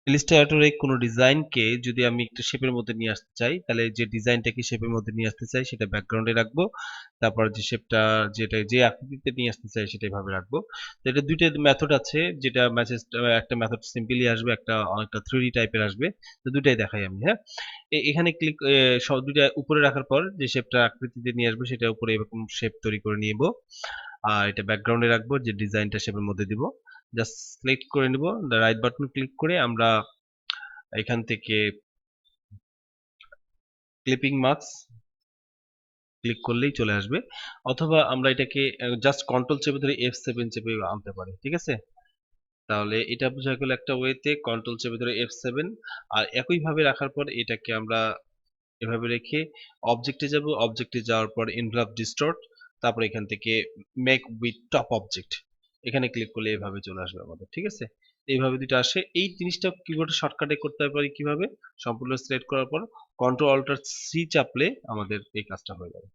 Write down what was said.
ইলাস্ট্রেটরে কোনো ডিজাইনকে যদি আমি একটু শেপের মধ্যে নিয়ে আসতে চাই, তাহলে যে ডিজাইনটাকে শেপের মধ্যে নিয়ে আসতে চাই সেটা ব্যাকগ্রাউন্ডে রাখবো। তারপর যে শেপটা যে আকৃতিতে নিয়ে আসতে চাই সেটা এভাবে রাখবো। তো এটা দুইটা মেথড আছে, যেটা ম্যাসেজ একটা মেথড সিম্পলি আসবে, একটা অনেকটা 3D টাইপের আসবে। তো দুটাই দেখাই আমি, হ্যাঁ। এখানে ক্লিক, সব দুইটা উপরে রাখার পর যে শেপটা আকৃতিতে নিয়ে আসবো সেটা উপরে এরকম শেপ তৈরি করে নিব। আর এটা ব্যাকগ্রাউন্ডে রাখবো, যে ডিজাইনটা শেপের মধ্যে দিব। জাস্ট সিলেক্ট করে নিব, রাইট বাটন ক্লিক করে আমরা এখান থেকে ক্লিপিং মার্কস ক্লিক করলেই চলে আসবে, অথবা আমরা এটাকে জাস্ট কন্ট্রোল চেপে ধরে F7 চেপে আনতে পারি, ঠিক আছে। তাহলে এটা বোঝা গেল একটা ওয়েতে, কন্ট্রোল চেপে ধরে F7। আর একইভাবে রাখার পর এটাকে আমরা এভাবে রেখে অবজেক্টে যাব, অবজেক্টে যাওয়ার পর এনভেলপ ডিস্টর্ট, তারপর এখান থেকে মেক উইথ টপ অবজেক্ট, এখানে ক্লিক করলে এভাবে চলে আসবে আমাদের, ঠিক আছে। এইভাবে দুটো আসে। এই জিনিসটা কিবোর্ডে শর্টকাটে করতে পারি কিভাবে, সম্পূর্ণ সিলেক্ট করার পর কন্ট্রোল অল্টার সি চাপলে আমাদের এই কাজটা হয়ে যাবে।